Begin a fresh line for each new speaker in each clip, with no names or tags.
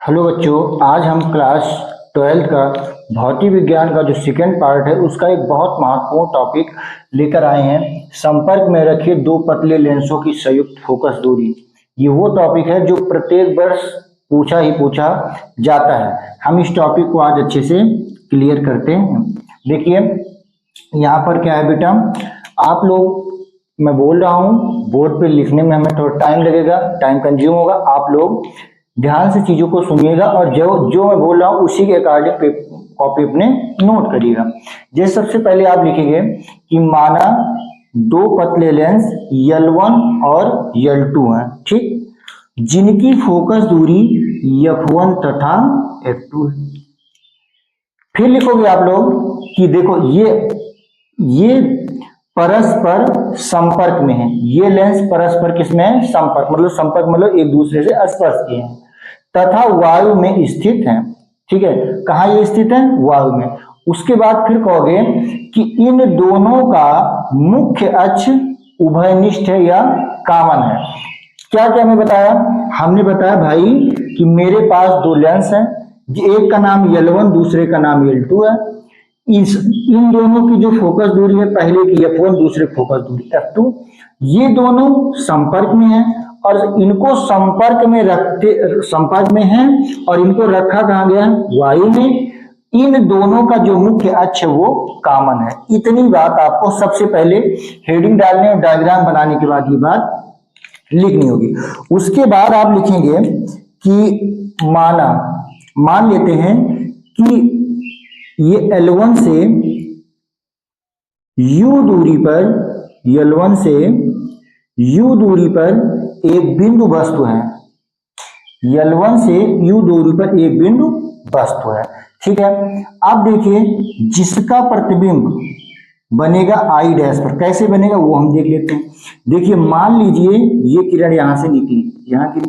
Hello बच्चों, आज हम क्लास 12 का भौतिक विज्ञान का जो सेकेंड पार्ट है उसका एक बहुत महत्वपूर्ण टॉपिक लेकर आए हैं। संपर्क में रखे दो पतले लेंसों की संयुक्त फोकस दूरी। ये वो टॉपिक है जो प्रत्येक वर्ष पूछा जाता है। हम इस टॉपिक को आज अच्छे से क्लियर करते हैं। देखिए यहाँ पर क्या है बेटा, आप लोग, मैं बोल रहा हूँ बोर्ड पे लिखने में हमें थोड़ा टाइम लगेगा, टाइम कंज्यूम होगा। आप लोग ध्यान से चीजों को सुनिएगा और जो मैं बोल रहा हूँ उसी के अकॉर्डिंग कॉपी अपने नोट करिएगा। जैसे सबसे पहले आप लिखेंगे कि माना दो पतले लेंस L1 और L2 हैं, ठीक, जिनकी फोकस दूरी F1 तथा F2 है। फिर लिखोगे आप लोग कि देखो ये परस्पर संपर्क में है। ये लेंस परस्पर किसमें है? संपर्क मतलब एक दूसरे से स्पर्श किए हैं तथा वायु में स्थित है। ठीक है, कहाँ ये स्थित है? वायु में। उसके बाद फिर कहोगे कि इन दोनों का मुख्य अक्ष उभयनिष्ठ है या कॉमन है। क्या क्या हमें बताया? हमने बताया भाई कि मेरे पास दो लेंस हैं, एक का नाम L1 दूसरे का नाम L2 है। इन दोनों की जो फोकस दूरी है, पहले की F1 दूसरे फोकस दूरी F2, ये दोनों संपर्क में हैं और इनको संपर्क में है और इनको रखा कहाँ गया? वायु में। इन दोनों का जो मुख्य अक्ष है वो कॉमन है। इतनी बात आपको सबसे पहले हेडिंग डालने और डायग्राम बनाने के बाद ये बात लिखनी होगी। उसके बाद आप लिखेंगे कि मान लेते हैं कि ये L1 से U दूरी पर एक बिंदु वस्तु है। L1 से U दूरी पर एक बिंदु वस्तु है, ठीक है। अब देखिए जिसका प्रतिबिंब बनेगा I डैश पर, कैसे बनेगा वो हम देख लेते हैं। देखिए मान लीजिए ये किरण यहां से निकली, यहां की।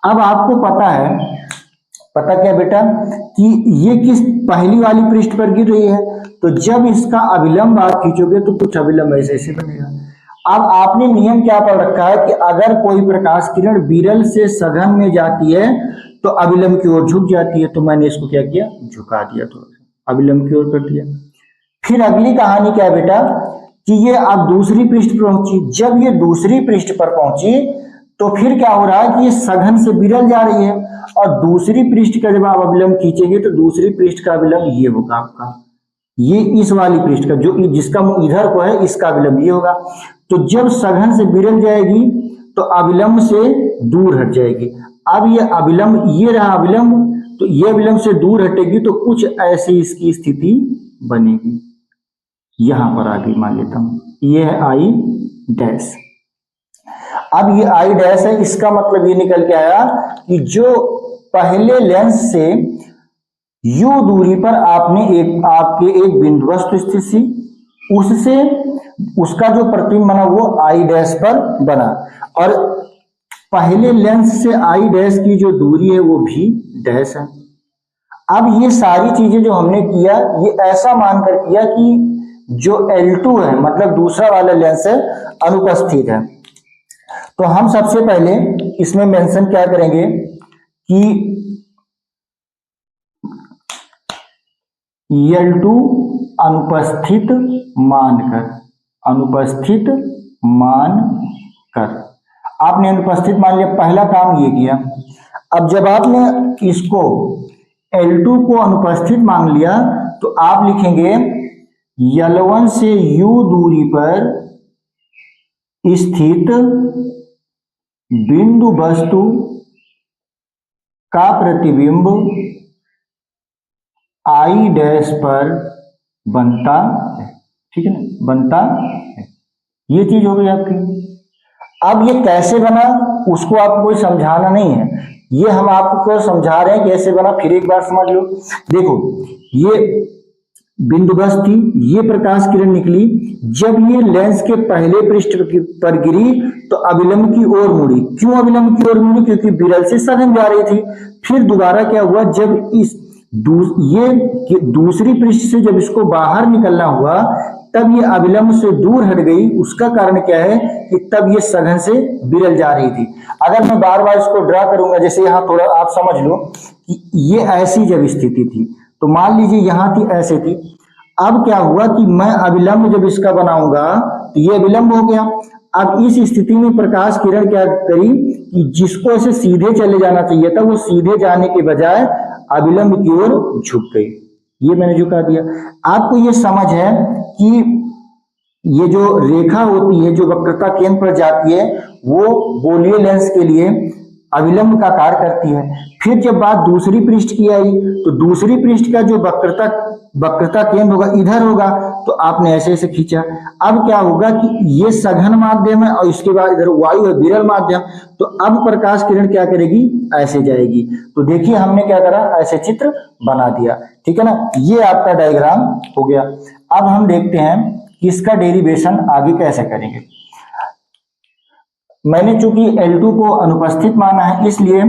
अब आपको पता क्या बेटा कि ये किस पहली वाली पृष्ठ पर गिर रही है, तो जब इसका अभिलंब आप खींचोगे तो कुछ अभिलंब ऐसे बनेगा। अब आपने नियम क्या पढ़ रखा है कि अगर कोई प्रकाश किरण विरल से सघन में जाती है तो अभिलंब की ओर झुक जाती है। तो मैंने इसको क्या किया? झुका दिया, थोड़ा सा अभिलंब की ओर कर दिया। फिर अगली कहानी क्या है बेटा कि ये अब दूसरी पृष्ठ पर पहुंची। जब ये दूसरी पृष्ठ पर पहुंची तो फिर क्या हो रहा है कि ये सघन से विरल जा रही है और दूसरी पृष्ठ का जब आप अभिलंब खींचेंगे तो दूसरी पृष्ठ का अभिलंब ये होगा आपका, ये इस वाली पृष्ठ का, जो जिसका इधर को है इसका अभिलंब ये होगा। तो जब सघन से विरल जाएगी तो अभिलंब से दूर हट जाएगी। अब ये अभिलंब, ये रहा अभिलंब, तो ये अभिलंब से दूर हटेगी तो कुछ ऐसी इसकी स्थिति बनेगी। यहां पर आगे मान लेता हूं ये है I डैश। अब ये I डैश है, इसका मतलब ये निकल के आया कि जो पहले लेंस से U दूरी पर आपके एक बिंदु वस्तु स्थित थी, उससे उसका जो प्रतिबिंब बना वो I डैश पर बना और पहले लेंस से I डैश की जो दूरी है वो भी डैश है। अब ये सारी चीजें जो हमने किया ये ऐसा मानकर किया कि जो L2 है मतलब दूसरा वाला लेंस है अनुपस्थित है। तो हम सबसे पहले इसमें मेंशन क्या करेंगे कि L2 अनुपस्थित मानकर आपने अनुपस्थित मान लिया, पहला काम ये किया। अब जब आपने इसको L2 को अनुपस्थित मान लिया तो आप लिखेंगे L1 से U दूरी पर स्थित बिंदु वस्तु का प्रतिबिंब I डैश पर बनता है, ठीक है ना, बनता है। ये चीज हो गई आपकी। अब ये कैसे बना उसको आपको कोई समझाना नहीं है, ये हम आपको समझा रहे हैं कैसे बना। फिर एक बार समझ लो। देखो ये बिंदु वस्तु थी, ये प्रकाश किरण निकली, जब ये लेंस के पहले पृष्ठ पर गिरी तो अभिलंब की ओर मुड़ी। क्यों अभिलंब की ओर मुड़ी? क्योंकि विरल से सघन जा रही थी। फिर दोबारा क्या हुआ, जब ये दूसरी पृष्ठ से जब इसको बाहर निकलना हुआ तब ये अविलंब से दूर हट गई, उसका कारण क्या है कि तब ये सघन से विरल जा रही थी। अगर मैं बार बार इसको ड्रा करूंगा, जैसे यहाँ थोड़ा आप समझ लो कि ये ऐसी जब स्थिति थी, तो मान लीजिए यहाँ थी, ऐसे थी। अब क्या हुआ कि मैं अविलंब जब इसका बनाऊंगा तो ये विलंब हो गया। अब इस स्थिति में प्रकाश किरण क्या करी कि जिसको ऐसे सीधे चले जाना चाहिए था, वो सीधे जाने के बजाय अविलंब की ओर झुक गई। ये मैंने झुका दिया। आपको ये समझ है कि ये जो रेखा होती है जो वक्रता केंद्र पर जाती है, वो गोलीय लेंस के लिए अविलंब का कार्य करती है। फिर जब बात दूसरी पृष्ठ की आई, तो दूसरी पृष्ठ का जो वक्रता केंद्र होगा इधर होगा, तो आपने ऐसे ऐसे खींचा। अब क्या होगा कि ये सघन माध्यम है और इसके बाद इधर वायु है विरल माध्यम, तो अब प्रकाश किरण क्या करेगी, ऐसे जाएगी। तो देखिए हमने क्या करा, ऐसे चित्र बना दिया, ठीक है ना। ये आपका डायग्राम हो गया। अब हम देखते हैं कि इसका डेरिवेशन आगे कैसे करेंगे। मैंने चूंकि L2 को अनुपस्थित माना है, इसलिए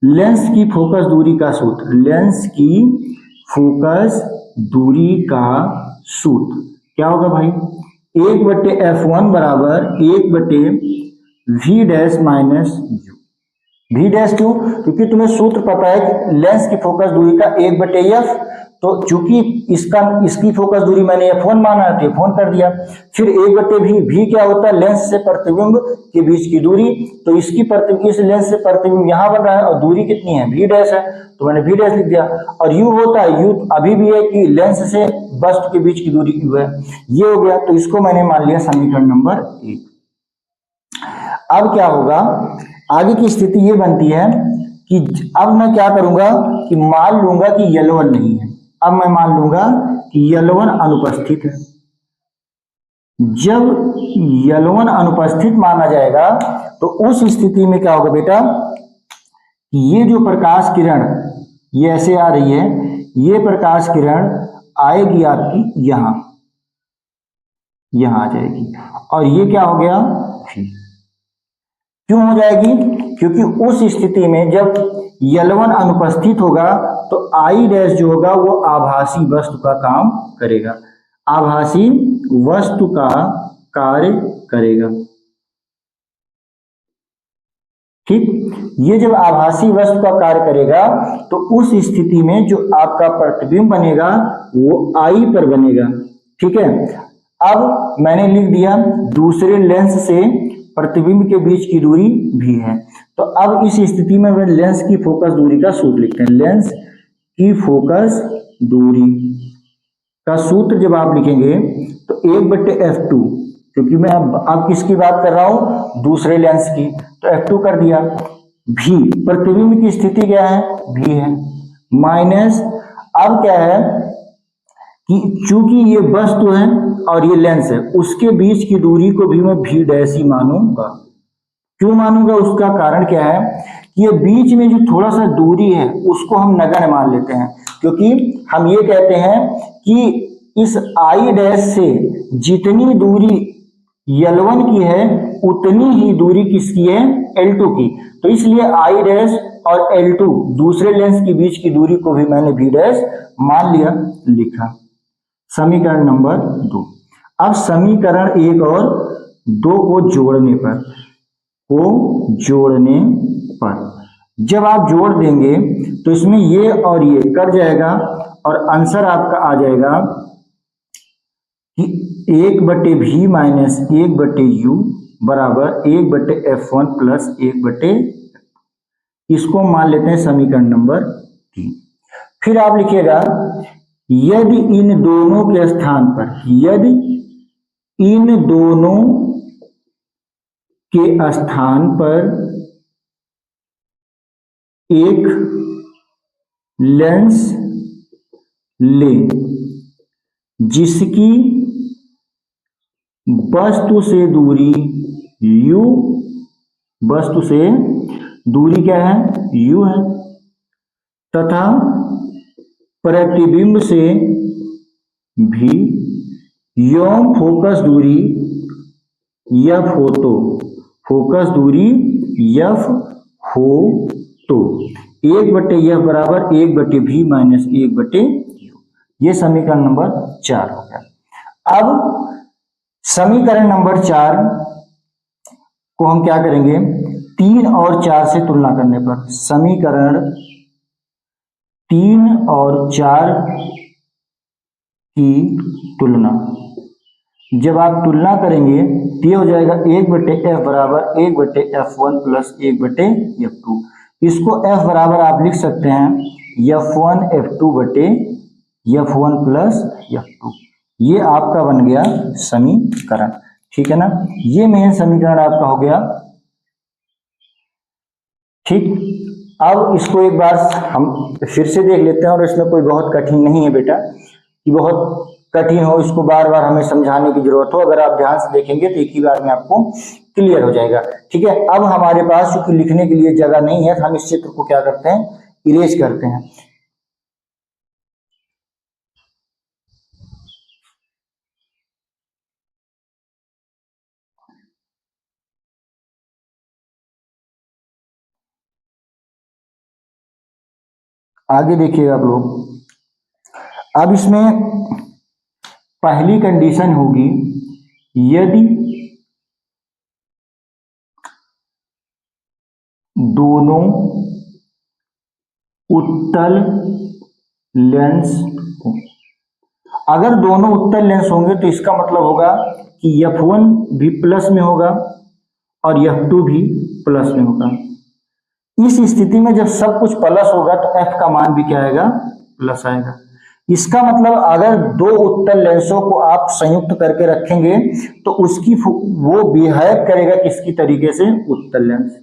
लेंस की फोकस दूरी का सूत्र, लेंस की फोकस दूरी का सूत्र क्या होगा भाई, 1/f1 बराबर 1/v dash minus u। v dash क्यों, क्योंकि तुम्हें सूत्र पता है कि लेंस की फोकस दूरी का 1/f, तो चूंकि इसकी फोकस दूरी मैंने f1 माना है तो f1 कर दिया। फिर 1/v, v क्या होता है, लेंस से प्रतिबिंब के बीच की दूरी, तो इस लेंस से प्रतिबिंब यहाँ बन रहा है और दूरी कितनी है, v डैश है, तो मैंने v डैश लिख दिया। और u होता है, u अभी भी है कि लेंस से वस्तु के बीच की दूरी u है, ये हो गया। तो इसको मैंने मान लिया समीकरण नंबर 1। अब क्या होगा, आगे की स्थिति ये बनती है कि अब मैं क्या करूंगा कि मान लूंगा कि L1 नहीं है। अब मैं मान लूंगा कि L1 अनुपस्थित है। जब L1 अनुपस्थित माना जाएगा तो उस स्थिति में क्या होगा बेटा, ये जो प्रकाश किरण ये ऐसे आ रही है, ये प्रकाश किरण आएगी आपकी यहां आ जाएगी, और ये क्या हो गया, क्यों हो जाएगी, क्योंकि उस स्थिति में जब L1 अनुपस्थित होगा तो I डैश जो होगा वो आभासी वस्तु का काम करेगा, आभासी वस्तु का कार्य करेगा। ठीक, ये जब आभासी वस्तु का कार्य करेगा तो उस स्थिति में जो आपका प्रतिबिंब बनेगा वो I पर बनेगा। ठीक है, अब मैंने लिख दिया दूसरे लेंस से प्रतिबिंब के बीच की दूरी भी है। तो अब इस स्थिति में वे लेंस की फोकस दूरी का सूत्र लिखते हैं। लेंस की फोकस दूरी का सूत्र जब आप लिखेंगे तो 1/f2, क्योंकि मैं अब किसकी बात कर रहा हूं, दूसरे लेंस की, तो f2 कर दिया। भी प्रतिबिंब की स्थिति क्या है, भी है, माइनस अब क्या है कि चूंकि ये वस्तु है और ये लेंस है, उसके बीच की दूरी को भी मैं v डैश ही मानूंगा। क्यों मानूंगा, उसका कारण क्या है कि ये बीच में जो थोड़ा सा दूरी है उसको हम नगण्य मान लेते हैं, क्योंकि हम ये कहते हैं कि इस I डैश से जितनी दूरी L1 की है उतनी ही दूरी किसकी है, L2 की। तो इसलिए I डैश और L2 दूसरे लेंस के बीच की दूरी को भी मैंने v डैश मान लिया, लिखा। समीकरण नंबर 2। अब समीकरण 1 और 2 को जोड़ने पर जब आप जोड़ देंगे तो इसमें ये और ये कट जाएगा और आंसर आपका आ जाएगा कि 1/v माइनस 1/u बराबर 1/f1 प्लस 1/, इसको मान लेते हैं समीकरण नंबर 3। फिर आप लिखिएगा यदि इन दोनों के स्थान पर, यदि इन दोनों के स्थान पर एक लेंस लें जिसकी वस्तु से दूरी u, वस्तु से दूरी क्या है, u है, तथा प्रतिबिंब से भी एवं फोकस दूरी f हो तो, फोकस दूरी f हो तो 1/f बराबर 1/v माइनस 1/u। ये समीकरण नंबर 4 हो गया। अब समीकरण नंबर 4 को हम क्या करेंगे, 3 और 4 से तुलना करने पर, समीकरण 3 और 4 की तुलना, जब आप तुलना करेंगे तो ये हो जाएगा 1/f बराबर 1/f1 प्लस 1/f2। इसको f बराबर आप लिख सकते हैं f1 f2 बटे f1 प्लस f2। ये आपका बन गया समीकरण, ठीक है ना। ये मेन समीकरण आपका हो गया, ठीक। अब इसको एक बार हम फिर से देख लेते हैं, और इसमें कोई बहुत कठिन नहीं है बेटा कि बहुत कठिन हो, इसको बार बार हमें समझाने की जरूरत हो। अगर आप ध्यान से देखेंगे तो एक ही बार में आपको क्लियर हो जाएगा, ठीक है। अब हमारे पास चूंकि लिखने के लिए जगह नहीं है तो हम इस चित्र को क्या करते हैं, इरेज करते हैं। आगे देखिएगा आप लोग, अब इसमें पहली कंडीशन होगी, यदि दोनों उत्तल लेंस हो, अगर दोनों उत्तल लेंस होंगे तो इसका मतलब होगा कि f1 भी प्लस में होगा और f2 भी प्लस में होगा। इस स्थिति में जब सब कुछ प्लस होगा तो f का मान भी क्या आएगा, प्लस आएगा। इसका मतलब अगर दो उत्तल लेंसों को आप संयुक्त करके रखेंगे तो उसकी वो बिहेव करेगा किसकी तरीके से, उत्तल लेंस।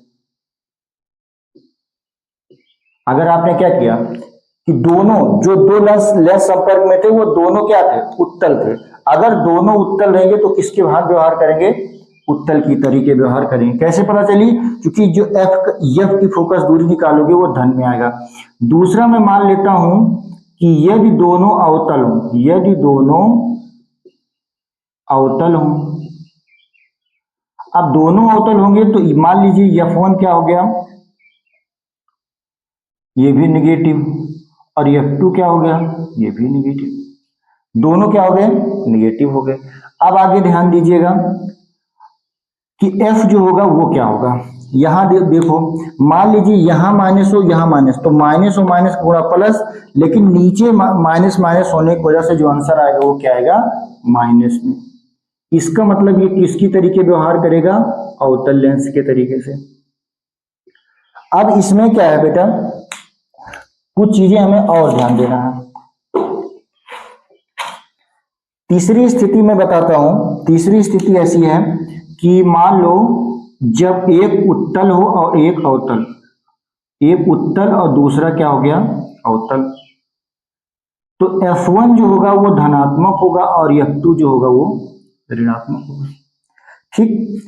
अगर आपने क्या किया कि दोनों जो दो लेंस संपर्क में थे वो दोनों क्या थे, उत्तल थे। अगर दोनों उत्तल रहेंगे तो किसके भाग व्यवहार करेंगे, उत्तल की तरीके व्यवहार करेंगे। कैसे पता चली, क्योंकि जो एफ की फोकस दूरी निकालोगे वो धन में आएगा। दूसरा मैं मान लेता हूं कि यदि दोनों अवतल हो, यदि दोनों अवतल हो, अब दोनों अवतल होंगे तो मान लीजिए f1 क्या हो गया, ये भी निगेटिव, और f2 क्या हो गया, ये भी निगेटिव, दोनों क्या हो गए, निगेटिव हो गए। अब आगे ध्यान दीजिएगा कि f जो होगा वो क्या होगा। यहां देखो, मान लीजिए यहां माइनस हो यहां माइनस, तो माइनस और माइनस गुणा प्लस, लेकिन नीचे माइनस माइनस होने की वजह से जो आंसर आएगा वो क्या आएगा, माइनस में। इसका मतलब ये किसकी तरीके व्यवहार करेगा, अवतल लेंस के तरीके से। अब इसमें क्या है बेटा, कुछ चीजें हमें और ध्यान देना है। तीसरी स्थिति में बताता हूं, तीसरी स्थिति ऐसी है कि मान लो जब एक उत्तल हो और एक अवतल, एक उत्तल और दूसरा क्या हो गया, अवतल, तो f1 जो होगा वो धनात्मक होगा और f2 जो होगा वो ऋणात्मक होगा, ठीक।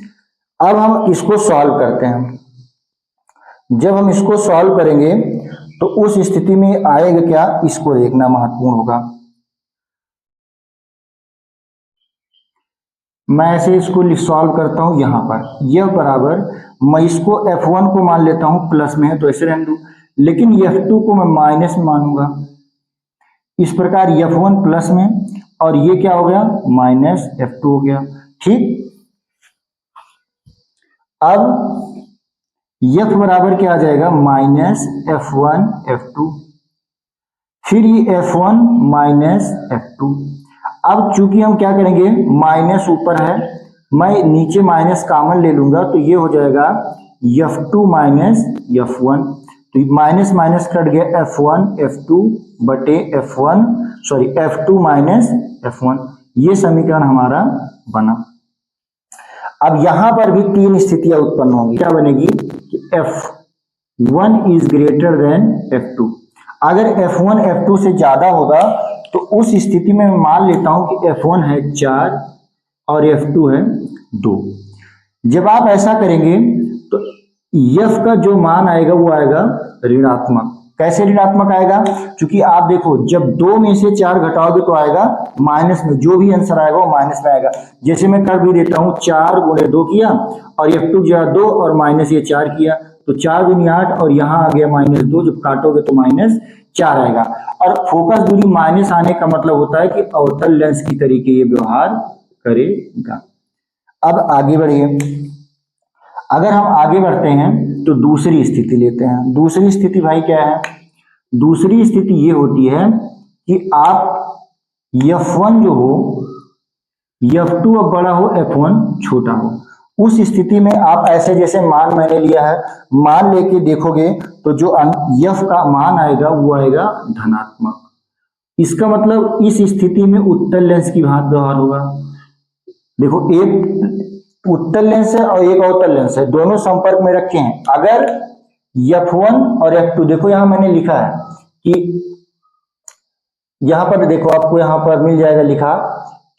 अब हम इसको सॉल्व करते हैं। जब हम इसको सॉल्व करेंगे तो उस स्थिति में आएगा क्या, इसको देखना महत्वपूर्ण होगा। मैं ऐसे इसको सॉल्व करता हूं, यहां पर यह बराबर, मैं इसको f1 को मान लेता हूं प्लस में है तो ऐसे रहने दूं, लेकिन f2 को मैं माइनस में मानूंगा। इस प्रकार f1 प्लस में और ये क्या हो गया, माइनस f2 हो गया, ठीक। अब f बराबर क्या आ जाएगा, माइनस f1 f2, फिर ये f1 माइनस f2। अब चूंकि हम क्या करेंगे, माइनस ऊपर है, मैं नीचे माइनस कॉमन ले लूंगा तो ये हो जाएगा f2 माइनस f1, तो माइनस माइनस कट गया, f1 f2 बटे f1 sorry f2 minus f1, ये समीकरण हमारा बना। अब यहां पर भी तीन स्थितियां उत्पन्न होंगी, क्या बनेगी कि f1 is greater than f2। अगर f1 f2 से ज्यादा होगा तो उस स्थिति में मैं मान लेता हूं कि f1 है 4 और f2 है 2। जब आप ऐसा करेंगे तो f का जो मान आएगा वो आएगा ऋणात्मक। कैसे ऋणात्मक आएगा, क्योंकि आप देखो जब 2 में से 4 घटाओगे तो आएगा माइनस में, जो भी आंसर आएगा वो माइनस में आएगा। जैसे मैं कर भी देता हूं, 4 गुणे 2 किया और f2 जो है 2 और माइनस ये 4 किया, तो 4 दूनी 8 और यहाँ आ गया -2, जब काटोगे तो 4 आएगा। और फोकस दूरी माइनस आने का मतलब होता है कि अवतल लेंस की तरीके ये व्यवहार करेगा। अब आगे बढ़िए, अगर हम आगे बढ़ते हैं तो दूसरी स्थिति लेते हैं। दूसरी स्थिति भाई क्या है? दूसरी स्थिति ये होती है कि आप F1 जो हो, F2 अब बड़ा हो, F1 छोटा हो। उस स्थिति में आप ऐसे, जैसे मान मैंने लिया है, मान लेके देखोगे तो जो F का मान आएगा वो आएगा धनात्मक। इसका मतलब इस स्थिति में उत्तल लेंस की भांति व्यवहार होगा। देखो, एक उत्तल लेंस है और एक अवतल लेंस है, दोनों संपर्क में रखे हैं। अगर F1 और F2, देखो यहां मैंने लिखा है कि यहां पर देखो, आपको यहां पर मिल जाएगा लिखा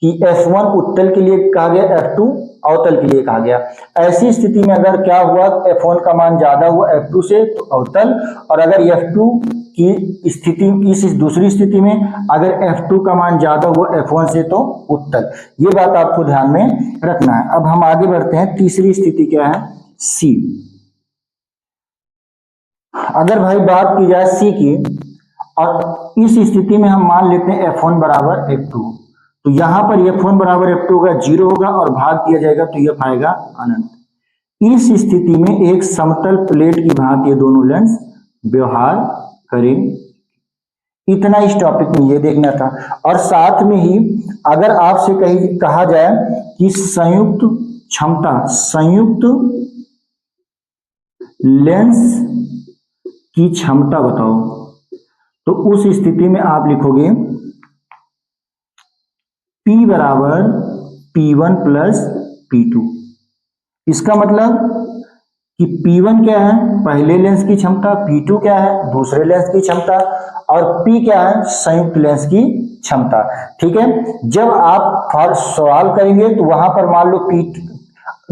कि F1 उत्तल के लिए कहा गया, F2 अवतल के लिए कहा गया। ऐसी स्थिति में अगर क्या हुआ, F1 का मान ज्यादा हुआ F2 से तो अवतल, और अगर F2 की स्थिति, इस दूसरी स्थिति में अगर F2 का मान ज्यादा हुआ F1 से तो उत्तल। ये बात आपको ध्यान में रखना है। अब हम आगे बढ़ते हैं, तीसरी स्थिति क्या है? C। अगर भाई बात की जाए C की, और इस स्थिति में हम मान लेते हैं F1 बराबर F2, तो यहां पर F1 बराबर F2 का 0 होगा और भाग किया जाएगा तो F आएगा अनंत। इस स्थिति में एक समतल प्लेट की भांति ये दोनों लेंस व्यवहार करेंगे। इतना इस टॉपिक में ये देखना था। और साथ में ही अगर आपसे कहा जाए कि संयुक्त क्षमता, संयुक्त लेंस की क्षमता बताओ, तो उस स्थिति में आप लिखोगे P बराबर P1 प्लस P2। इसका मतलब कि P1 क्या है? पहले लेंस की क्षमता, P2 क्या है? दूसरे लेंस की क्षमता, और P क्या है? संयुक्त लेंस की क्षमता। ठीक है, जब आप सवाल करेंगे तो वहां पर मान लो P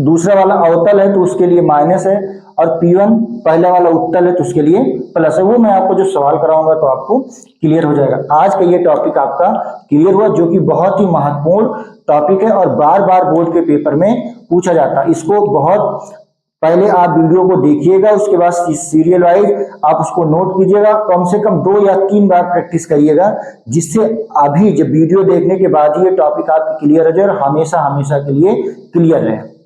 दूसरा वाला अवतल है तो उसके लिए माइनस है, और P1 पहला वाला उत्तल है तो उसके लिए प्लस है। वो मैं आपको जो सवाल कराऊंगा तो आपको क्लियर हो जाएगा। आज का ये टॉपिक आपका क्लियर हुआ, जो कि बहुत ही महत्वपूर्ण टॉपिक है और बार बार बोर्ड के पेपर में पूछा जाता है। इसको बहुत पहले आप वीडियो को देखिएगा, उसके बाद सीरियल वाइज आप उसको नोट कीजिएगा, कम से कम 2 या 3 बार प्रैक्टिस करिएगा, जिससे अभी जब वीडियो देखने के बाद ये टॉपिक आपकी क्लियर हो जाए और हमेशा हमेशा के लिए क्लियर रहे।